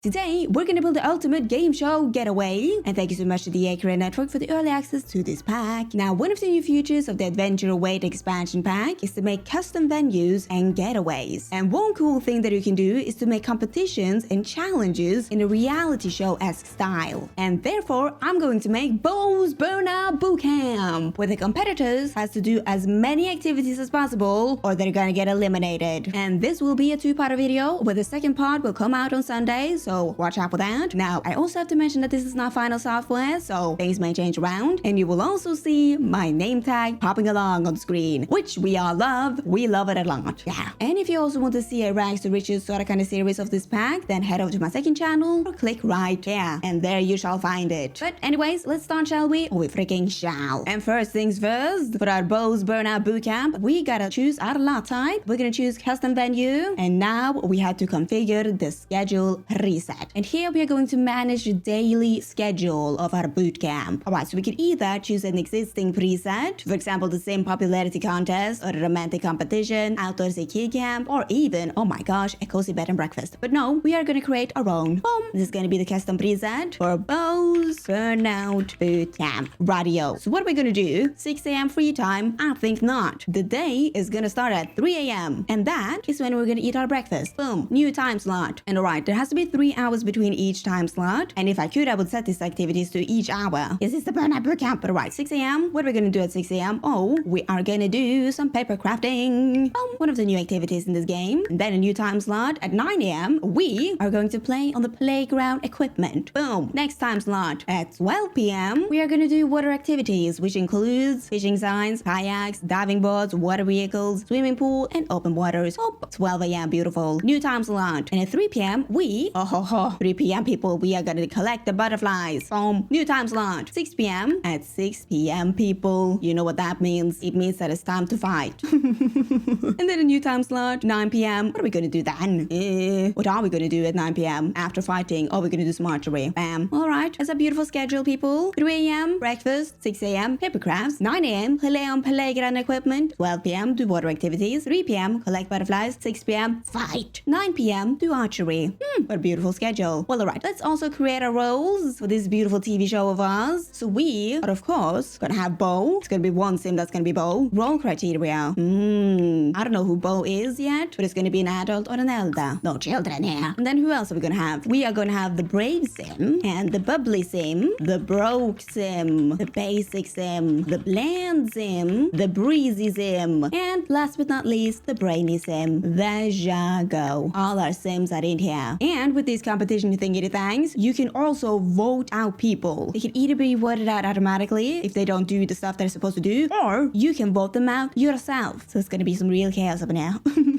Today, we're gonna build the ultimate game show Getaway, and thank you so much to the Archery network for the early access to this pack. Now, one of the new features of the Adventure Await expansion pack is to make custom venues and getaways. And one cool thing that you can do is to make competitions and challenges in a reality show-esque style. And therefore, I'm going to make Bo's Burnout Bootcamp, where the competitors has to do as many activities as possible or they're gonna get eliminated. And this will be a two-part video, where the second part will come out on Sunday, so watch out for that. Now, I also have to mention that this is not final software, so things may change around, and you will also see my name tag popping along on the screen, which we all love. We love it a lot. Yeah. And if you also want to see a rags to riches sort of kind of series of this pack, then head over to my second channel or click right here, and there you shall find it. But anyways, let's start, shall we? We freaking shall. And first things first, for our Bo's Burnout Bootcamp, we gotta choose our lot type. We're gonna choose custom venue, and now we have to configure the schedule reset. And here we are going to manage the daily schedule of our bootcamp. Alright, so we could either choose an existing preset, for example, the same popularity contest or a romantic competition, outdoors a kid camp, or even, oh my gosh, a cozy bed and breakfast. But no, we are going to create our own. Boom! This is going to be the custom preset for Bo's Burnout Bootcamp. Radio. So what are we going to do? 6 a.m. free time? I think not. The day is going to start at 3 a.m. and that is when we're going to eat our breakfast. Boom! New time slot. And alright, there has to be 3 hours between each time slot, and if I could, I would set these activities to each hour. Is this the Burnout Bootcamp? But right, 6 a.m. What are we gonna do at 6 a.m? Oh, we are gonna do some paper crafting. One of the new activities in this game. And then a new time slot at 9 a.m. We are going to play on the playground equipment. Boom. Next time slot at 12 p.m. We are gonna do water activities, which includes fishing signs, kayaks, diving boards, water vehicles, swimming pool, and open waters. Oh, 12 a.m. Beautiful. New time slot. And at 3 p.m. we 3 p.m. people, we are gonna collect the butterflies. Boom. New time slot. 6 p.m. At 6 p.m. people, you know what that means. It means that it's time to fight. And then a new time slot. 9 p.m. What are we gonna do then? What are we gonna do at 9 p.m. after fighting? Oh, we're gonna do some archery. Bam. Alright. That's a beautiful schedule, people. 3 a.m. breakfast. 6 a.m. paper crafts. 9 a.m. play on playground equipment. 12 p.m. do water activities. 3 p.m. collect butterflies. 6 p.m. fight. 9 p.m. do archery. What a beautiful schedule. Well, alright, let's also create our roles for this beautiful TV show of ours. So we are, of course, gonna have Bo. It's gonna be one sim that's gonna be Bo. Role criteria. I don't know who Bo is yet, but it's gonna be an adult or an elder. No children here. And then who else are we gonna have? We are gonna have the brave sim, and the bubbly sim, the broke sim, the basic sim, the bland sim, the breezy sim, and last but not least, the brainy sim. There ya go. All our sims are in here. And with this competition thingy things, you can also vote out people. They can either be voted out automatically if they don't do the stuff they're supposed to do, or you can vote them out yourself. So it's gonna be some real chaos up in here.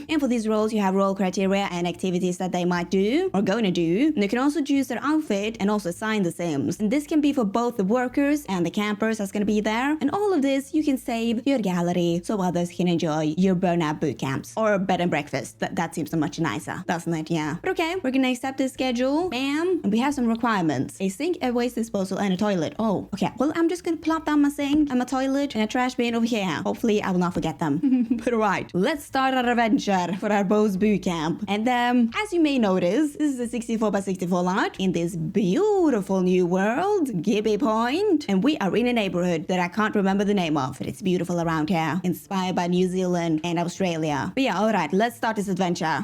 And for these roles, you have role criteria and activities that they might do or gonna do. And you can also choose their outfit and also assign the sims. And this can be for both the workers and the campers that's gonna be there. And all of this you can save your gallery so others can enjoy your burnout boot camps or bed and breakfast. That seems so much nicer, doesn't it? Yeah. But okay, we're gonna accept this schedule. Bam. And we have some requirements. A sink, a waste disposal, and a toilet. Oh, okay. Well, I'm just gonna plop down my sink and my toilet and a trash bin over here. Hopefully, I will not forget them. But right, let's start our adventure for our Bo's Bootcamp. And as you may notice, this is a 64 by 64 lot in this beautiful new world, Gibbi Point. And we are in a neighborhood that I can't remember the name of, but it's beautiful around here. Inspired by New Zealand and Australia. But yeah, alright, let's start this adventure.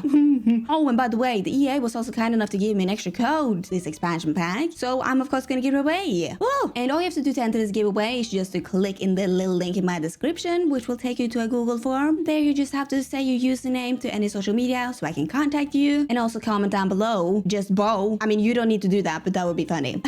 Oh, and by the way, the EA was also kind enough to give me an extra code, this expansion pack. So I'm of course gonna give it away. Woo! And all you have to do to enter this giveaway is just to click in the little link in my description, which will take you to a Google form. There you just have to say your username to any social media so I can contact you. And also comment down below, just Bo. I mean, you don't need to do that, but that would be funny.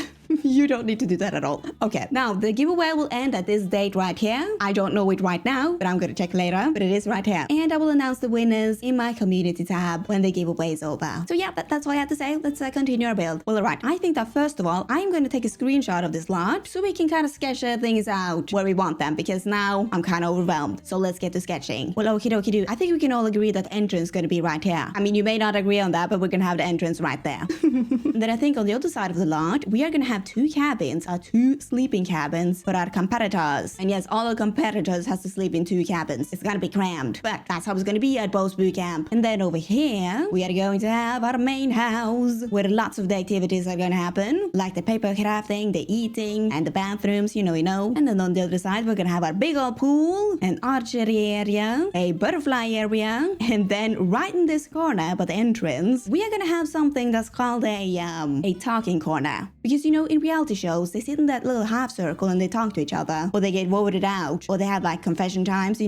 You don't need to do that at all. Okay, now the giveaway will end at this date right here. I don't know it right now, but I'm gonna check later. But it is right here. And I will announce the winners in my community tab when the giveaway is over. So yeah, that's all I have to say. Let's continue our build. Well, alright, I think that first of all, I'm gonna take a screenshot of this lot so we can kind of sketch things out where we want them, because now I'm kind of overwhelmed. So let's get to sketching. Well, okie dokie do. I think we can all agree that the entrance is gonna be right here. I mean, you may not agree on that, but we're gonna have the entrance right there. Then I think on the other side of the lot, we are gonna have have 2 cabins, 2 sleeping cabins for our competitors. And yes, all our competitors has to sleep in 2 cabins. It's gonna be crammed, but that's how it's gonna be at Bo's Boot Camp. And then over here, we are going to have our main house where lots of the activities are gonna happen, like the paper crafting, the eating, and the bathrooms, you know. And then on the other side, we're gonna have our big old pool, an archery area, a butterfly area, and then right in this corner by the entrance, we are gonna have something that's called a talking corner. Because in reality shows, they sit in that little half circle and they talk to each other, or they get voted out, or they have like confession times,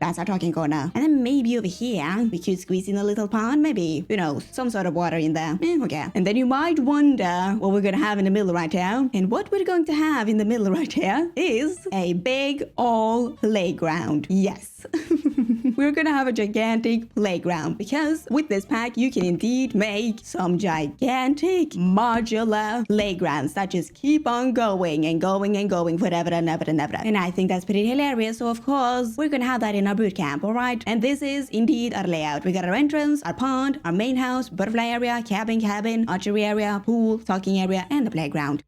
That's our talking corner. And then maybe over here, we could squeeze in a little pond, maybe, some sort of water in there. Okay. And then you might wonder what we're gonna have in the middle right here. And what we're going to have in the middle right here is a big old playground. Yes. We're gonna have a gigantic playground because with this pack you can indeed make some gigantic modular playgrounds that just keep on going and going and going forever and ever and ever. And I think that's pretty hilarious. So of course we're gonna have that in our boot camp, alright? And this is indeed our layout. We got our entrance, our pond, our main house, butterfly area, cabin, archery area, pool, talking area, and the playground.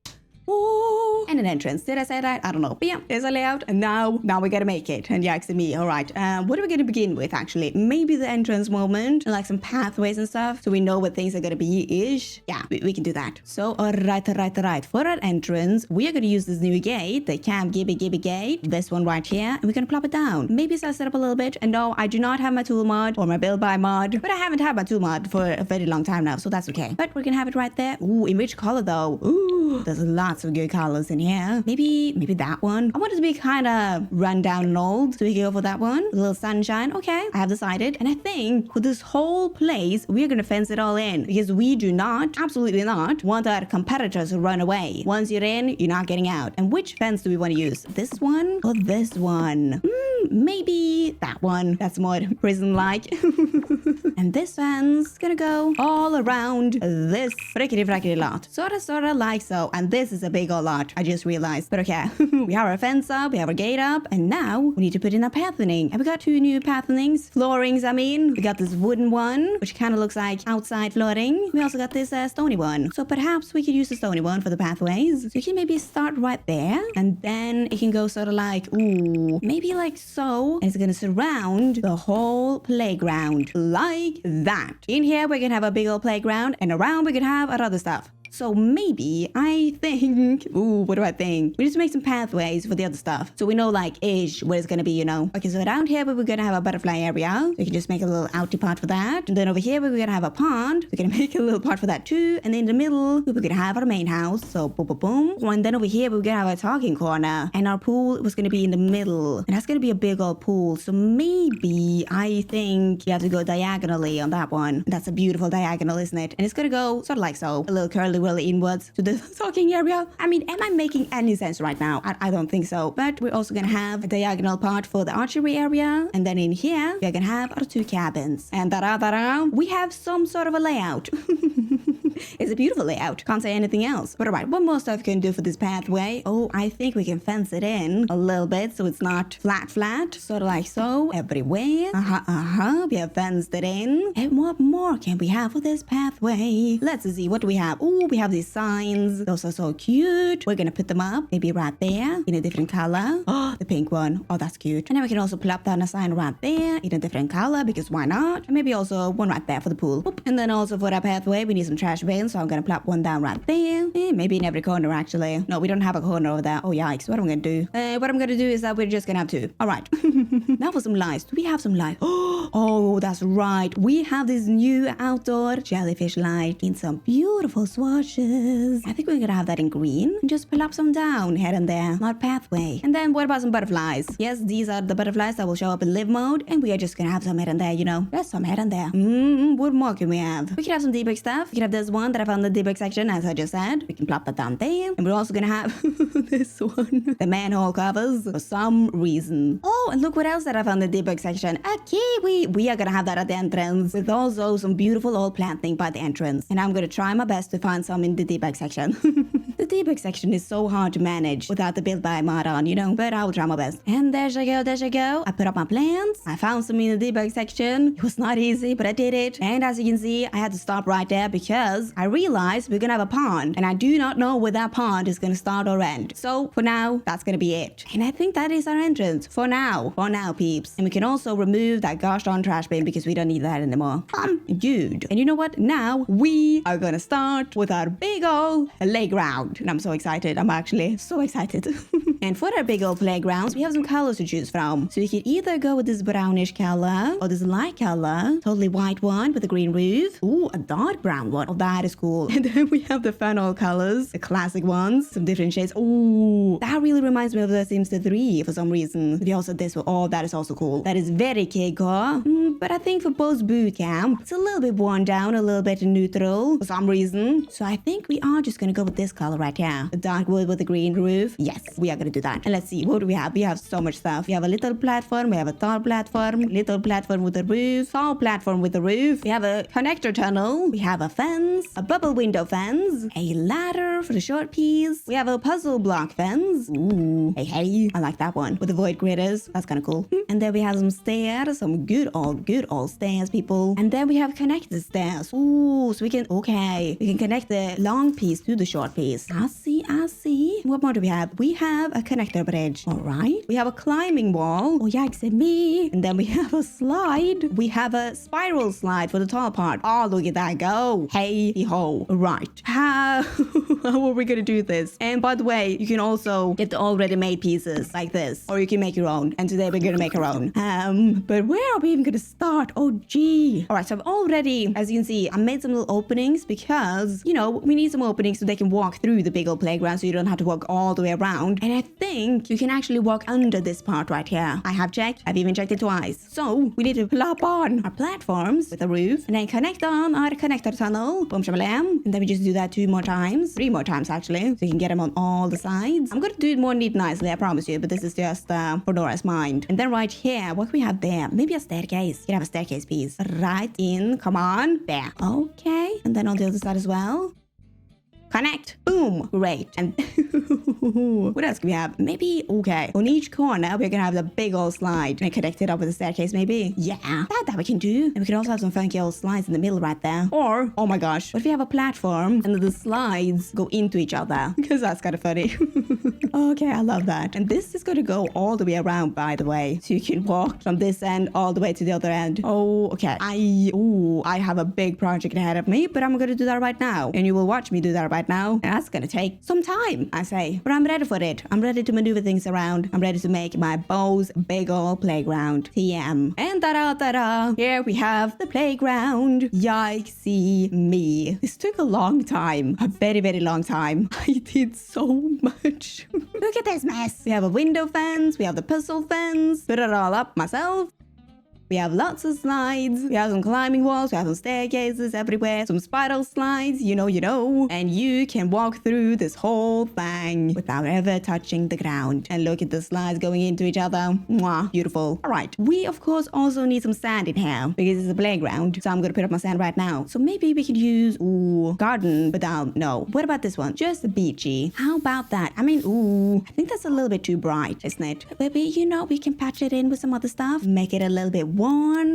Oh, and an entrance. Did I say that? I don't know. But yeah, there's a layout. And now we gotta make it. And yeah, it's me. All right. What are we gonna begin with, actually? Maybe the entrance moment and like some pathways and stuff so we know what things are gonna be-ish. Yeah, we can do that. So, all right. For our entrance, we are gonna use this new gate, the Camp Gibbi gate. This one right here. And we're gonna plop it down. Maybe size it up a little bit. And no, I do not have my tool mod or my build by mod. But I haven't had my tool mod for a very long time now, so that's okay. But we're gonna have it right there. Ooh, in which color though? Ooh, there's lots of good colors in here. Maybe that one. I want it to be kind of run down and old, so we can go for that one. A little sunshine. Okay, I have decided. And I think for this whole place, we're gonna fence it all in because we do not, absolutely not, want our competitors to run away. Once you're in, you're not getting out. And which fence do we want to use? This one or this one? Maybe that one. That's more prison-like. And this fence gonna go all around this frickety lot. Sorta like so. And this is a big old lot, I just realized. But okay, we have our fence up, we have our gate up, and now we need to put in our pathing. And we got 2 new pathings, floorings, I mean. We got this wooden one, which kind of looks like outside flooring. We also got this stony one. So perhaps we could use the stony one for the pathways. So you can maybe start right there, and then it can go sort of like, ooh, maybe like so. And it's gonna surround the whole playground like that. In here, we're gonna have a big old playground, and around we're gonna have our other stuff. So maybe I think, ooh, what do I think? We need to make some pathways for the other stuff. So we know like ish where it's gonna be, Okay, so around here we're gonna have a butterfly area. We can just make a little outy part for that. And then over here we're gonna have a pond. We're gonna make a little part for that too. And in the middle, we're gonna have our main house. So boom, boom, boom. And then over here we're gonna have a talking corner. And our pool was gonna be in the middle. And that's gonna be a big old pool. So maybe I think you have to go diagonally on that one. That's a beautiful diagonal, isn't it? And it's gonna go sort of like so. A little curly really inwards to the talking area. I mean, am I making any sense right now? I don't think so. But we're also gonna have a diagonal part for the archery area. And then in here, we're gonna have our 2 cabins. And da-da-da-da, we have some sort of a layout. It's a beautiful layout. Can't say anything else. But alright, what more stuff we can do for this pathway? Oh, I think we can fence it in a little bit so it's not flat. Sort of like so. Everywhere. We have fenced it in. And what more can we have for this pathway? Let's see. What do we have? Oh, we have these signs. Those are so cute. We're gonna put them up. Maybe right there in a different color. Oh, the pink one. Oh, that's cute. And then we can also plop down a sign right there in a different color because why not? And maybe also one right there for the pool. Oop. And then also for that pathway, we need some trash bins. So I'm gonna plop one down right there. Maybe in every corner actually. No, we don't have a corner over there. Oh, yikes. What am I gonna do? What I'm gonna do is that we're just gonna have 2. All right. Now for some lights. Do we have some light? Oh, that's right. We have this new outdoor jellyfish light in some beautiful swatches. I think we're gonna have that in green. And just plop some down here and there. Not pathway. And then what about some butterflies? Yes, these are the butterflies that will show up in live mode. And we are just gonna have some here and there, There's some here and there. What more can we have? We can have some debug stuff. We can have this one that I found in the debug section, as I just said. We can plop that down there. And we're also gonna have this one. The manhole covers for some reason. Oh, and look what else that I found in the debug section. A kiwi. We are gonna have that at the entrance with also some beautiful old planting by the entrance. And I'm gonna try my best to find some in the debug section. The debug section is so hard to manage without the build by mod on, you know, but I will try my best. And there she go. I put up my plans. I found some in the debug section. It was not easy, but I did it. And as you can see, I had to stop right there because I realized we're gonna have a pond, and I do not know where that pond is gonna start or end. So for now, that's gonna be it. And I think that is our entrance for now. For now, peeps. And we can also remove that gosh darn trash bin because we don't need that anymore. Good. And you know what? Now we are gonna start with our big old playground. And I'm so excited. I'm actually so excited. And for our big old playgrounds, we have some colors to choose from. So you could either go with this brownish color or this light color. Totally white one with a green roof. Ooh, a dark brown one. Oh, that is cool. And then we have the fun old colors, the classic ones, some different shades. Ooh, that really reminds me of the Sims 3 for some reason. But also this one. Oh, that is also cool. That is very K-core. But I think for both boot camp, it's a little bit worn down, a little bit neutral for some reason. So I think we are just gonna go with this color right here. The dark wood with the green roof. Yes, we are gonna do that. And let's see, what do we have? We have so much stuff. We have a little platform, we have a tall platform, little platform with a roof, tall platform with a roof. We have a connector tunnel. We have a fence, a bubble window fence, a ladder for the short piece. We have a puzzle block fence. Ooh, hey, I like that one with the void critters. That's kind of cool. And then we have some stairs, some good old stairs, people. And then we have connected stairs. Ooh, so we can connect the long piece to the short piece. I see. What more do we have? We have a connector bridge. All right. We have a climbing wall. Oh, yikes at me. And then we have a slide. We have a spiral slide for the tall part. Oh, look at that go. Hey ho. Right. How are we gonna do this? And by the way, you can also get the already made pieces like this, or you can make your own. And today we're gonna make our own. But where are we even gonna start? Oh, gee. All right. So I've already, as you can see, I made some little openings because, you know, we need some openings so they can walk through the big old playground so you don't have to walk all the way around. And I think you can actually walk under this part right here. I have checked. I've even checked it twice. So we need to plop on our platforms with a roof and then connect on our connector tunnel. Boom, shabalam. And then we just do that 3 more times actually, so you can get them on all the sides. I'm gonna do it more neat nicely, I promise you, but this is just for Nora's mind. And then right here, what can we have there? Maybe a staircase. You can have a staircase piece right in. Come on. There. Okay. And then on the other side as well. Connect. Boom. Great. And what else can we have? Maybe, okay, on each corner, we're gonna have the big old slide and connect it up with a staircase, maybe. Yeah, that we can do. And we can also have some funky old slides in the middle right there. Or, oh my gosh, what if we have a platform and the slides go into each other? Because that's kind of funny. Okay, I love that. And this is gonna go all the way around, by the way. So you can walk from this end all the way to the other end. Oh, okay. I have a big project ahead of me, but I'm gonna do that right now. And you will watch me do that right now. And that's gonna take some time, I say. But I'm ready for it. I'm ready to maneuver things around. I'm ready to make my Bo's big old playground. TM. And ta-da! Here we have the playground. Yikesy me. This took a long time. A very, very long time. I did so much. Look at this mess. We have a window fence. We have the puzzle fence. Put it all up myself. We have lots of slides. We have some climbing walls. We have some staircases everywhere. Some spiral slides, you know. And you can walk through this whole thing without ever touching the ground. And look at the slides going into each other. Mwah, beautiful. All right. We, of course, also need some sand in here because it's a playground. So I'm going to put up my sand right now. So maybe we could use, garden, but no. What about this one? Just beachy. How about that? I mean, I think that's a little bit too bright, isn't it? Maybe, we can patch it in with some other stuff. Make it a little bit one.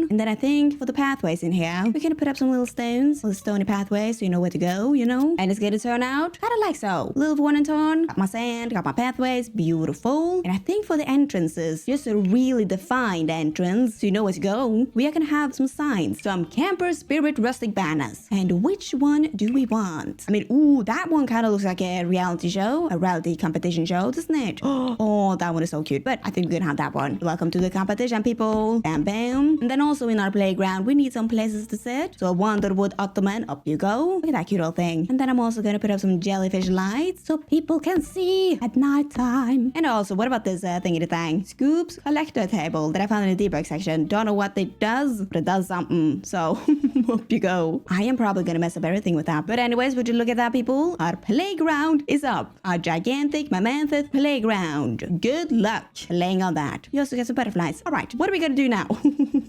And then I think for the pathways in here, we're gonna put up some little stones, little stony pathways so you know where to go, And it's gonna turn out kinda like so. Little one and turn, got my sand, got my pathways, beautiful. And I think for the entrances, just a really defined entrance so you know where to go, we are gonna have some signs, some camper spirit rustic banners. And which one do we want? I mean, that one kinda looks like a reality show, a reality competition show, doesn't it? Oh, that one is so cute. But I think we're gonna have that one. Welcome to the competition, people. Bam, bam. And then also in our playground, we need some places to sit. So a wonderwood ottoman, up you go. Look at that cute old thing. And then I'm also gonna put up some jellyfish lights so people can see at night time. And also, what about this thingy-thing? Scoops collector table that I found in the debug section. Don't know what it does, but it does something. So up you go. I am probably gonna mess up everything with that. But anyways, would you look at that, people? Our playground is up. Our gigantic mammoth playground. Good luck laying on that. You also get some butterflies. All right, what are we gonna do now?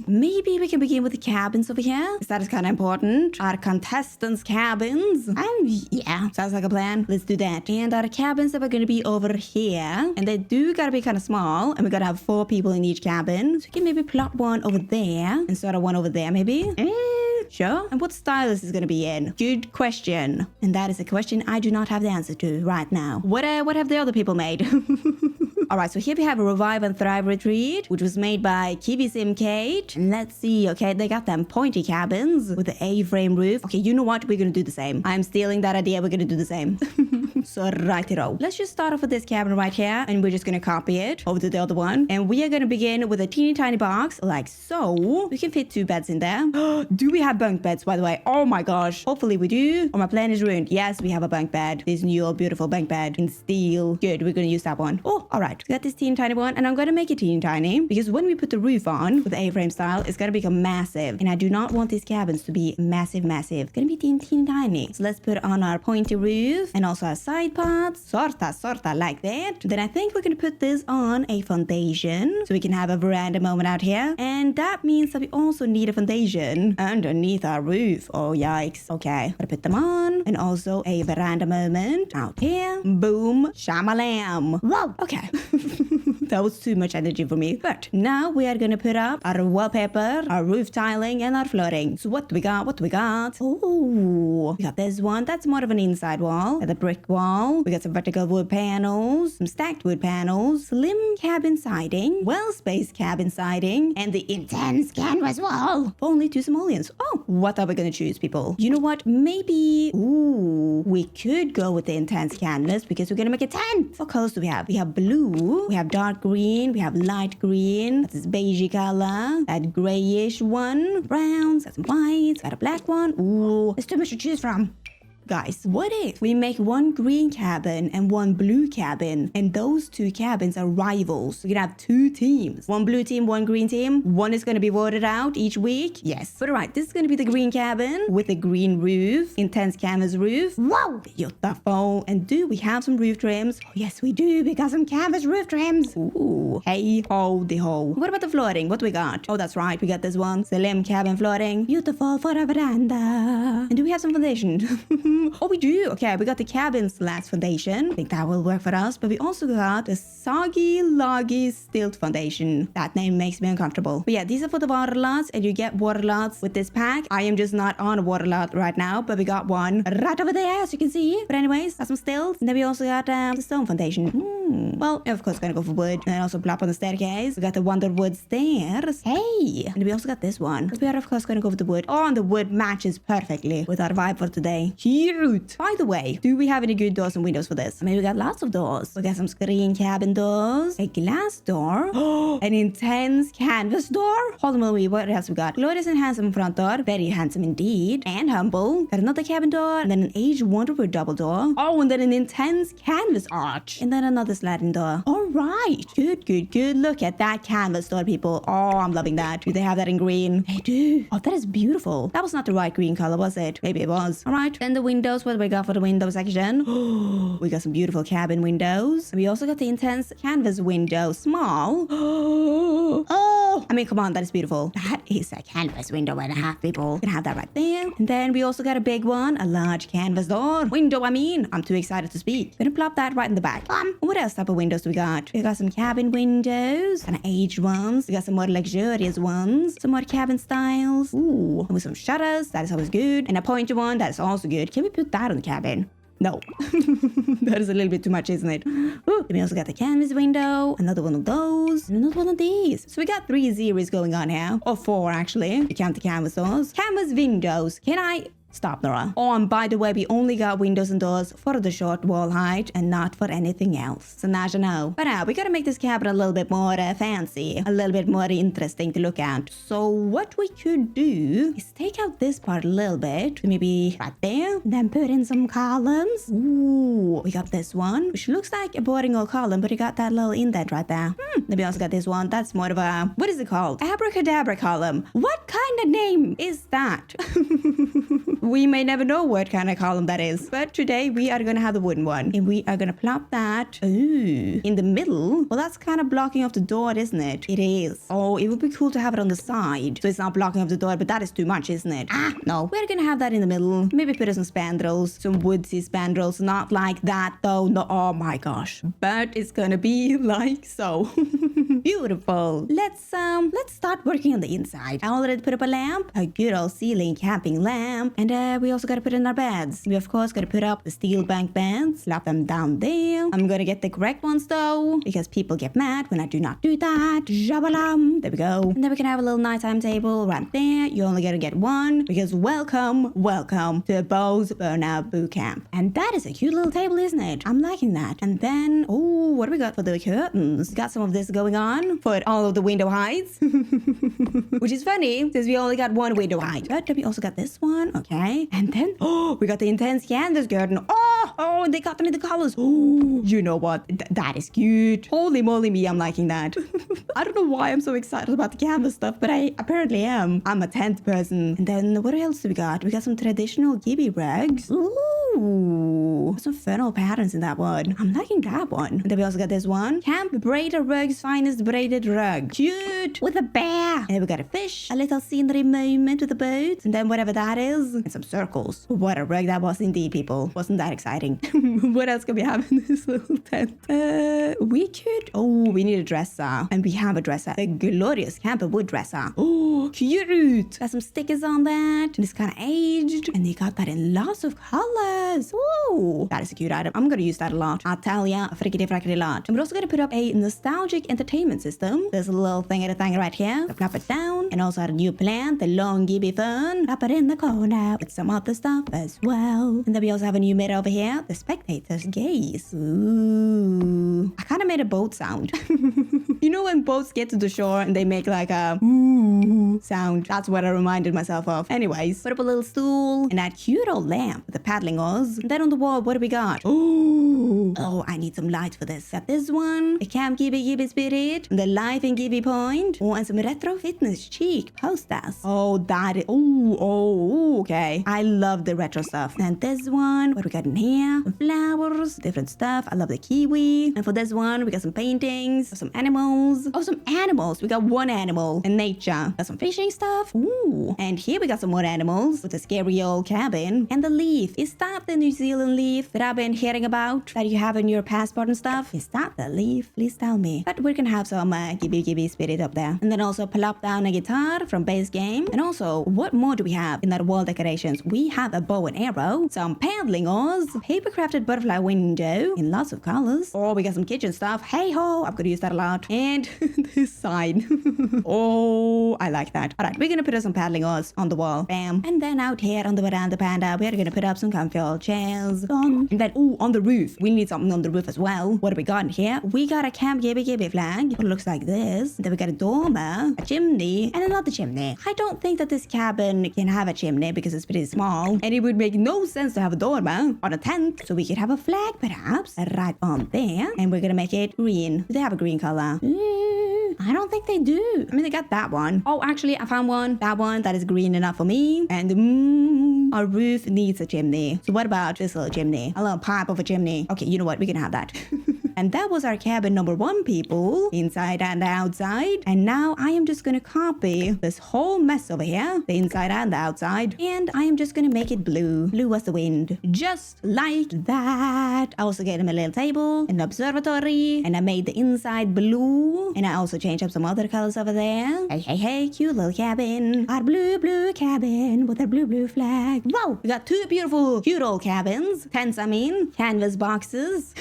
Maybe we can begin with the cabins over here. That is kind of important. Our contestants' cabins. Yeah, sounds like a plan. Let's do that. And our cabins are going to be over here. And they do gotta be kind of small. And we gotta have 4 people in each cabin. So we can maybe plot one over there and sort of one over there, maybe. Sure. And what style is this going to be in? Good question. And that is a question I do not have the answer to right now. What have the other people made? Alright, so here we have a Revive and Thrive Retreat, which was made by Gibbi Simcade. And let's see, okay, they got them pointy cabins with the A-frame roof. Okay, you know what? We're gonna do the same. I'm stealing that idea. We're gonna do the same. So righty-o. Let's just start off with this cabin right here, and we're just gonna copy it over to the other one. And we are gonna begin with a teeny tiny box, like so. We can fit 2 beds in there. Do we have bunk beds, by the way? Oh my gosh. Hopefully we do. Or my plan is ruined. Yes, we have a bunk bed. This new beautiful bunk bed in steel. Good, we're gonna use that one. Oh, alright. Got this teeny tiny one, and I'm gonna make it teeny tiny because when we put the roof on with the A-frame style, it's gonna become massive. And I do not want these cabins to be massive. It's gonna be teeny tiny. So let's put on our pointy roof and also our side parts. Sorta like that. Then I think we're gonna put this on a foundation so we can have a veranda moment out here. And that means that we also need a foundation underneath our roof. Oh yikes. Okay, gotta put them on. And also a veranda moment out here. Boom. Shamalam. Whoa. Okay. That was too much energy for me. But now we are gonna put up our wallpaper, our roof tiling, and our flooring. So what do we got? Oh, we got this one. That's more of an inside wall. Got a brick wall. We got some vertical wood panels, some stacked wood panels, slim cabin siding, well-spaced cabin siding, and the intense canvas wall. Only 2 simoleons. Oh, what are we gonna choose, people? You know what? Maybe, we could go with the intense canvas because we're gonna make a tent. What colors do we have? We have blue, we have dark green, we have light green, that's this beigey color, that grayish one, browns, got some whites, got a black one. Ooh, there's too much to choose from. Guys, what if we make 1 green cabin and 1 blue cabin, and those 2 cabins are rivals? We're gonna have 2 teams. 1 blue team, 1 green team. One is gonna be voted out each week. Yes. But alright, this is gonna be the green cabin with a green roof, intense canvas roof. Wow! Beautiful. And do we have some roof trims? Oh, yes, we do. We got some canvas roof trims. Ooh. Hey, ho, the ho. What about the flooring? What do we got? Oh, that's right. We got this one. Slim cabin flooring. Beautiful for a veranda. And do we have some foundation? Oh, we do. Okay, we got the cabin's last foundation. I think that will work for us. But we also got the Soggy Loggy Stilt Foundation. That name makes me uncomfortable. But yeah, these are for the water lots, and you get water lots with this pack. I am just not on a water lot right now, but we got one right over there, as you can see. But anyways, got some stilts. And then we also got the stone foundation. Well, of course, gonna go for wood. And then also plop on the staircase. We got the Wonderwood stairs. Hey! And we also got this one. But we are, of course, gonna go for the wood. Oh, and the wood matches perfectly with our vibe for today. Cute! By the way, do we have any good doors and windows for this? I mean, we got lots of doors. We got some screen cabin doors, a glass door, an intense canvas door. Hold on, what else we got? Glorious and handsome front door. Very handsome indeed. And humble. Got another cabin door, and then an aged Wonderwood double door. Oh, and then an intense canvas arch. And then another sliding door. Alright. Good. Look at that canvas door, people. Oh, I'm loving that. Do they have that in green? They do. Oh, that is beautiful. That was not the right green color, was it? Maybe it was. Alright. Then the windows. What do we got for the window section? We got some beautiful cabin windows. We also got the intense canvas window. Small. Oh, I mean, come on, that is beautiful. That is a canvas window and a half, people. Can have that right there. And then we also got a big one, a large canvas door. Window, I mean. I'm too excited to speak. Gonna plop that right in the back. What else type of windows do we got? We got some cabin windows, kind of aged ones. We got some more luxurious ones, some more cabin styles. Ooh, and with some shutters. That is always good. And a pointed one. That is also good. Can we put that on the cabin? No. That is a little bit too much, isn't it? Ooh. We also got the canvas window, another one of those, and another one of these. So we got 3 series going on here. Or 4, actually. You count the canvas doors. Canvas windows. Can I... Stop, Nora. Oh, and by the way, we only got windows and doors for the short wall height and not for anything else. So now you know. But now, we gotta make this cabin a little bit more fancy, a little bit more interesting to look at. So what we could do is take out this part a little bit, maybe right there, then put in some columns. Ooh, we got this one, which looks like a boring old column, but you got that little indent right there. Then we also got this one. That's more of a, what is it called? Abracadabra column. What kind of name is that? We may never know what kind of column that is. But today we are gonna have the wooden one. And we are gonna plop that in the middle. Well, that's kind of blocking off the door, isn't it? It is. Oh, it would be cool to have it on the side. So it's not blocking off the door, but that is too much, isn't it? No. We're gonna have that in the middle. Maybe put some spandrels, some woodsy spandrels. Not like that though. No, oh my gosh. But it's gonna be like so. Beautiful. Let's start working on the inside. I already put up a lamp, a good old ceiling camping lamp, and we also gotta put in our beds. We of course gotta put up the steel bank beds, slap them down there. I'm gonna get the correct ones though, because people get mad when I do not do that. Jabalam. There we go. And then we can have a little nighttime table right there. You only gotta get one because welcome to Bo's Burnout Boot Camp. And that is a cute little table, isn't it? I'm liking that. And then, oh, what do we got for the curtains? Got some of this going on for all of the window heights. Which is funny since we only got one window height. But we also got this one. Okay. And then, oh, we got the intense canvas curtain. Oh, and they got them in the colors. Oh, you know what? That is cute. Holy moly me, I'm liking that. I don't know why I'm so excited about the canvas stuff, but I apparently am. I'm a tent person. And then what else do we got? We got some traditional Gibbi rugs. Ooh, some fun patterns in that one. I'm liking that one. And then we also got this one. Camp Braided Rug's finest braided rug. Cute. With a bear. And then we got a fish. A little scenery moment with the boat. And then whatever that is. And some circles. What a rug that was indeed, people. Wasn't that exciting? What else can we have in this little tent? We could... Oh, we need a dresser. And we have a dresser. A glorious camper wood dresser. Oh, cute. Got some stickers on that. And it's kind of aged. And they got that in lots of colors. Ooh, that is a cute item. I'm gonna use that a lot. I'll tell ya, a frickety lot. And we're also gonna put up a nostalgic entertainment system. There's a little thing at a thing right here. So plop it down. And also a new plant, the long Gibbi fern. Plop it in the corner with some other stuff as well. And then we also have a new mirror over here. The spectator's gaze. Ooh. I kind of made a boat sound. You know when boats get to the shore and they make like a ooh sound? That's what I reminded myself of. Anyways, put up a little stool and that cute old lamp with the paddling oars. And then on the wall, what do we got? Oh, I need some lights for this. Got this one, a Camp Gibbi Spirit, the Life in Gibbi Point, and some retro fitness chic posters. Oh, that is, okay. I love the retro stuff. And this one, what we got in here? Some flowers, different stuff. I love the kiwi. And for this one, we got some paintings, some animals. Oh, some animals. We got one animal in nature. Got some fishing stuff. Ooh. And here we got some more animals with a scary old cabin. And the leaf. Is that the New Zealand leaf that I've been hearing about? That you have in your passport and stuff? Is that the leaf? Please tell me. But we're gonna have some Gibbi Spirit up there. And then also plop down a guitar from base game. And also, what more do we have in that wall decorations? We have a bow and arrow, some paddling oars, paper crafted butterfly window in lots of colors. Oh, we got some kitchen stuff. Hey ho, I'm gonna use that a lot. And this side. Oh, I like that. All right, we're gonna put up some paddling oars on the wall. Bam. And then out here on the veranda panda, we're gonna put up some comfy old chairs. And then, on the roof. We need something on the roof as well. What do we got in here? We got a Camp Gibbi flag. It looks like this. Then we got a dormer, a chimney, and another chimney. I don't think that this cabin can have a chimney because it's pretty small. And it would make no sense to have a dormer on a tent. So we could have a flag perhaps right on there. And we're gonna make it green. Do they have a green color? I don't think they do. I mean, they got that one. Oh, actually, I found one. That one that is green enough for me. And our roof needs a chimney. So what about this little chimney? A little pipe of a chimney. Okay, you know what? We can have that. And that was our cabin number 1, people. Inside and outside. And now I am just gonna copy this whole mess over here. The inside and the outside. And I am just gonna make it blue. Blue as the wind. Just like that. I also gave him a little table. An observatory. And I made the inside blue. And I also changed up some other colors over there. Hey, cute little cabin. Our blue cabin with a blue flag. Wow, we got 2 beautiful, cute old cabins. Tents, I mean. Canvas boxes.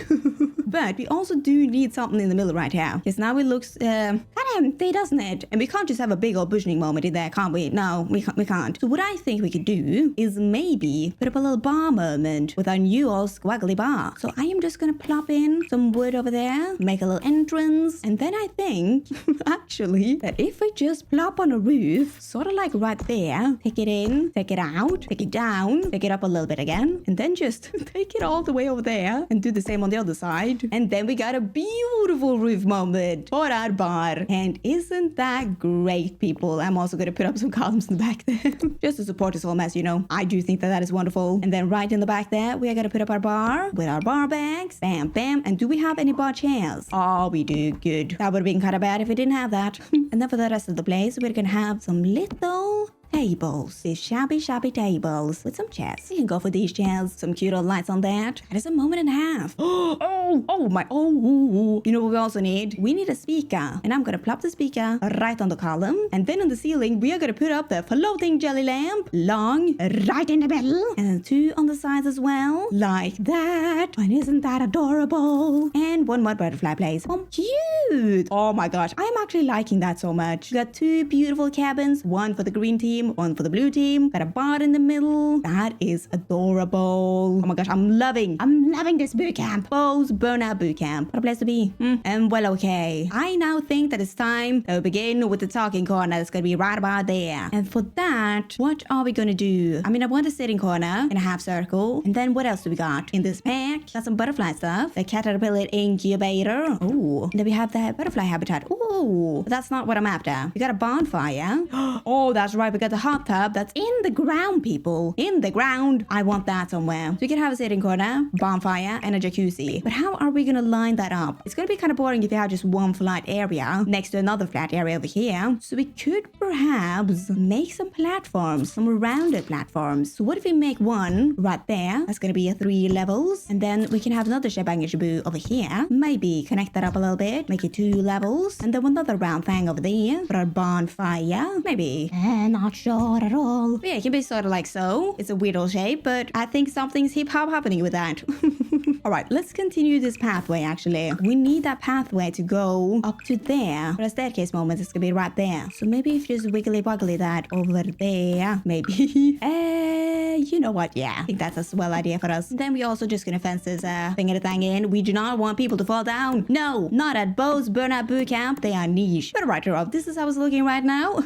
But we also do need something in the middle right here. Because now it looks kind of empty, doesn't it? And we can't just have a big old bushing moment in there, can't we? No, we can't. So what I think we could do is maybe put up a little bar moment with our new old squiggly bar. So I am just gonna plop in some wood over there, make a little entrance, and then I think actually that if we just plop on a roof, sort of like right there, take it in, take it out, take it down, take it up a little bit again, and then just take it all the way over there and do the same on the other side. And then we got a beautiful roof moment for our bar. And isn't that great, people? I'm also going to put up some columns in the back there just to support this whole mess, you know. I do think that that is wonderful. And then right in the back there, we are going to put up our bar with our bar bags. Bam, bam. And do we have any bar chairs? Oh, we do. Good. That would have been kind of bad if we didn't have that. And then for the rest of the place, we're going to have some little tables. These shabby tables with some chairs. You can go for these chairs. Some cute old lights on that. That is a moment and a half. Oh. You know what we also need? We need a speaker. And I'm gonna plop the speaker right on the column. And then on the ceiling, we are gonna put up the floating jelly lamp. Long, right in the middle. And then 2 on the sides as well. Like that. And isn't that adorable? And one more butterfly place. Oh, cute. Oh my gosh. I'm actually liking that so much. We got 2 beautiful cabins. One for the green team, one for the blue team. Got a bar in the middle. That is adorable. Oh my gosh, I'm loving this boot camp. Bo's Burnout Boot Camp. What a place to be. And well, okay. I now think that it's time to begin with the talking corner. That's gonna be right about there. And for that, what are we gonna do? I mean, I want a sitting corner in a half circle. And then what else do we got in this pack? Got some butterfly stuff. The caterpillar incubator. Oh, and then we have the butterfly habitat. Oh, that's not what I'm after. We got a bonfire. Oh, that's right. We got the hot tub that's in the ground, people. In the ground. I want that somewhere. So we can have a sitting corner, bonfire, and a jacuzzi. But how are we gonna line that up? It's gonna be kind of boring if you have just one flat area next to another flat area over here. So we could perhaps make some platforms, some rounded platforms. So what if we make one right there? That's gonna be a 3 levels. And then we can have another shebang shaboo over here. Maybe connect that up a little bit. Make it 2 levels. And then another round thing over there for our bonfire. Maybe. Not sure at all. But yeah, it can be sort of like so. It's a weird old shape, but I think something's hip-hop happening with that. Alright, let's continue this pathway actually. We need that pathway to go up to there. For a staircase moment, it's gonna be right there. So maybe if you just wiggly-woggly that over there, maybe. You know what? Yeah, I think that's a swell idea for us. Then we also just gonna fence this thing in. We do not want people to fall down. No, not at Bo's Burnout Boot Camp. They are niche. But right, Rob, this is how it's looking right now.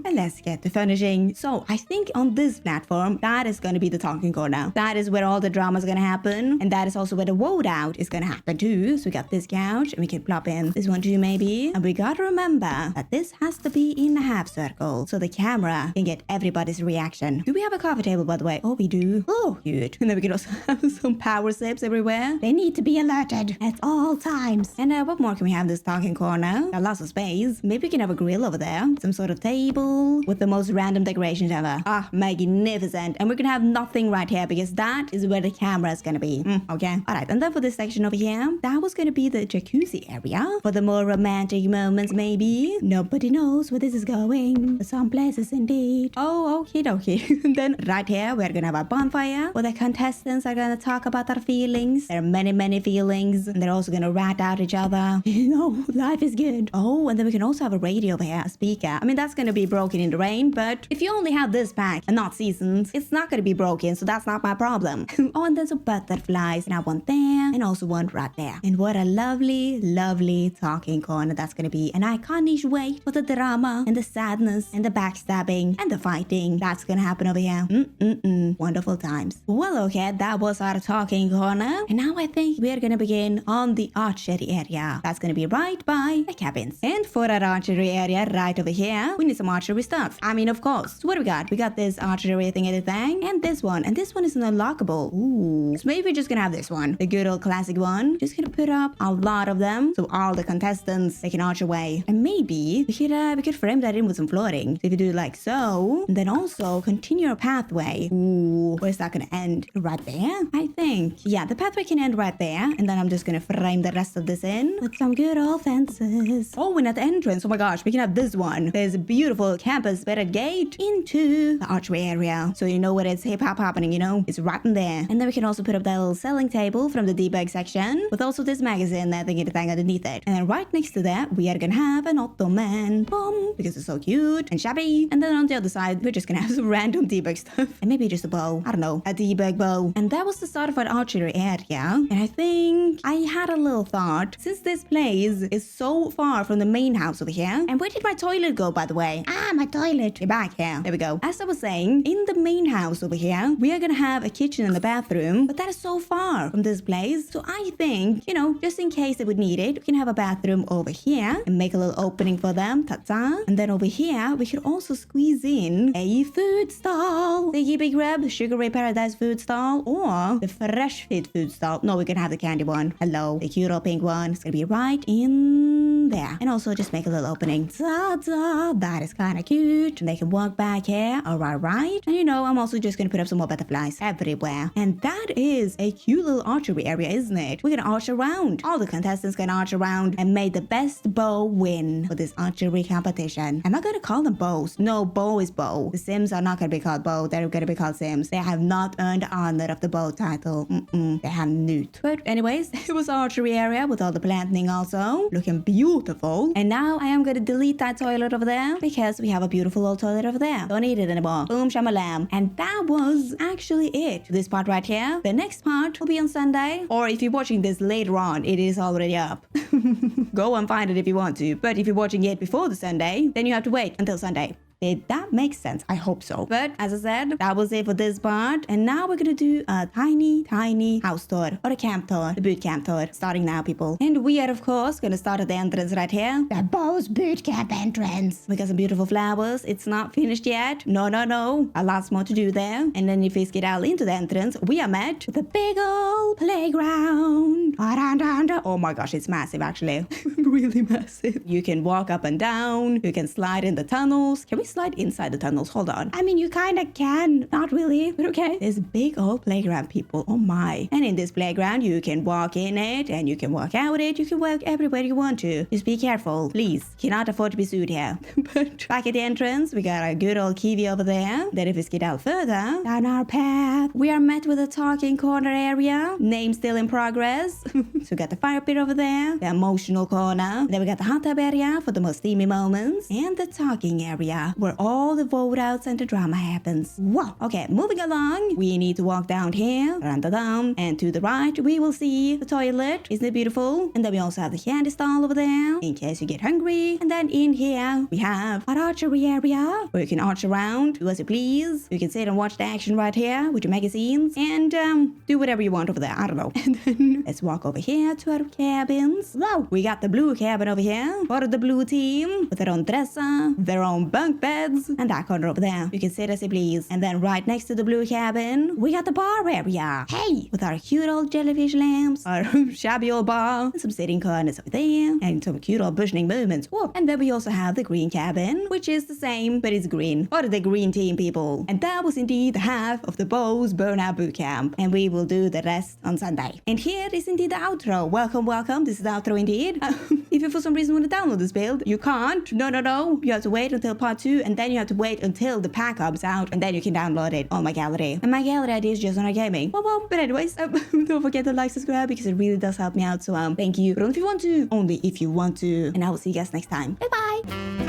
And let's get to furnishing. So I think on this platform, that is gonna be the talking corner. That is where all the drama is gonna happen. And that is also where the woad out is gonna happen too. So we got this couch and we can plop in this one too maybe. And we gotta remember that this has to be in a half circle so the camera can get everybody's reaction. Do we have a coffee table, by the way? Oh, we do. Oh, cute. And then we can also have some power sips everywhere. They need to be alerted at all times. And what more can we have in this talking corner? Got lots of space. Maybe we can have a grill over there. Some sort of table with the most random decorations ever. Ah, magnificent. And we're gonna have nothing right here because that is where the camera is gonna be. Okay. Alright, and then for this section over here, that was gonna be the jacuzzi area. For the more romantic moments, maybe. Nobody knows where this is going. Some places indeed. Oh, okie dokie. And then right here, we're gonna have a bonfire where the contestants are gonna talk about their feelings. There are many feelings. And they're also gonna rat out each other. You know, life is good. Oh, and then we can also have a radio over here, a speaker. I mean, that's gonna be broken in the rain, but if you only have this pack and not seasons, it's not gonna be broken, so that's not my problem. Oh, and then some butterflies. And I want there, and also one right there. And what a lovely talking corner that's gonna be. And I can't wait for the drama, and the sadness, and the backstabbing, and the fighting that's gonna happen over here. Wonderful times. Well, okay, that was our talking corner. And now I think we're gonna begin on the archery area. That's gonna be right by the cabins. And for our archery area right over here, we need some archery stuff. I mean, of course. So what do we got? We got this archery thing and this one. And this one is an unlockable. Ooh. So maybe we're just gonna have this one. The good old classic one. Just gonna put up a lot of them so all the contestants, they can arch away. And maybe we could frame that in with some flooring. So if you do it like so, and then also continue our pathway. Ooh, where's that gonna end? Right there? I think. Yeah, the pathway can end right there. And then I'm just gonna frame the rest of this in with some good old fences. Oh, and at the entrance, oh my gosh, we can have this one. There's a beautiful campus better gate into the archery area. So you know what it's hip-hop happening, you know? It's right in there. And then we can also put up that little selling table from the debug section with also this magazine that thingy thing underneath it. And then right next to that, we are gonna have an Ottoman bomb because it's so cute and shabby. And then on the other side, we're just gonna have some random debug stuff. And maybe just a bow. I don't know. A debug bow. And that was the start of our archery area. And I think I had a little thought. Since this place is so far from the main house over here. And where did my toilet go, by the way? Ah, my toilet. back here. There we go. As I was saying, in the main house over here, we are gonna have a kitchen and a bathroom, but that is so far from this place. So I think, you know, just in case they would need it, we can have a bathroom over here and make a little opening for them. Ta-ta. And then over here, we could also squeeze in a food stall. The Gibbi Grab, Sugar Ray Paradise food stall, or the Fresh Fit food stall. No, we can have the candy one. Hello. The cute old pink one. It's gonna be right in there. And also just make a little opening. Ta-da. That is kind of cute. And they can walk back here. Alright, right. And you know, I'm also just gonna put up some more butterflies everywhere. And that is a cute little archery area, isn't it? We're gonna arch around. All the contestants can arch around and may the best bow win for this archery competition. Am I gonna call them bows? No, bow is bow. The Sims are not gonna be called bow. They're gonna be called Sims. They have not earned the honor of the bow title. They have not. But anyways, it was archery area with all the planting also. Looking beautiful. And now I am gonna delete that toilet over there because we have a beautiful old toilet over there. Don't need it anymore. Boom, shamalam. And that was actually it. This part right here. The next part will be on Sunday. Or if you're watching this later on, it is already up. Go and find it if you want to. But if you're watching it before the Sunday, then you have to wait until Sunday. Did that make sense? I hope so. But as I said, that was it for this part. And now we're gonna do a tiny house tour or a camp tour, the boot camp tour. Starting now, people. And we are, of course, gonna start at the entrance right here. The Bows Boot Camp entrance. We got some beautiful flowers. It's not finished yet. No. A lot more to do there. And then if we get out into the entrance, we are met with a big old playground. Oh my gosh, it's massive actually. Really massive. You can walk up and down. You can slide in the tunnels. Can we slide inside the tunnels? Hold on. I mean, you kind of can. Not really, but okay. There's a big old playground, people. Oh my. And in this playground, you can walk in it and you can walk out it. You can walk everywhere you want to. Just be careful. Please. Cannot afford to be sued here. But back at the entrance, we got a good old Kiwi over there. Then if we get out further, down our path, we are met with a talking corner area. Name still in progress. So we got the fire pit over there. The emotional corner. Then we got the hot tub area for the most steamy moments. And the talking area, where all the vote outs and the drama happens. Whoa. Okay, moving along. We need to walk down here. Dun-dun-dun. And to the right, we will see the toilet. Isn't it beautiful? And then we also have the candy stall over there, in case you get hungry. And then in here, we have our archery area, where you can arch around, do as you please. You can sit and watch the action right here with your magazines. And do whatever you want over there. I don't know. And then let's walk over here to our cabins. Whoa. We got the blue cabin over here for the blue team, with their own dresser, their own bunk beds, and that corner over there. You can sit as you please. And then right next to the blue cabin, we got the bar area. Hey, with our cute old jellyfish lamps, our shabby old bar, and some sitting corners over there, and some cute old bushing movements. Whoa. And then we also have the green cabin, which is the same, but it's green. Or the green team, people. And that was indeed half of the Bows Burnout Boot Camp. And we will do the rest on Sunday. And here is indeed the outro. Welcome. This is the outro indeed. If you for some reason want to download this build, you can't. No. You have to wait until part 2, and then you have to wait until the pack comes out, and then you can download it on my gallery. And my gallery ID is JustNoraGaming. Well, but anyways, don't forget to like, subscribe, because it really does help me out. So thank you. But only if you want to. And I will see you guys next time. Bye bye.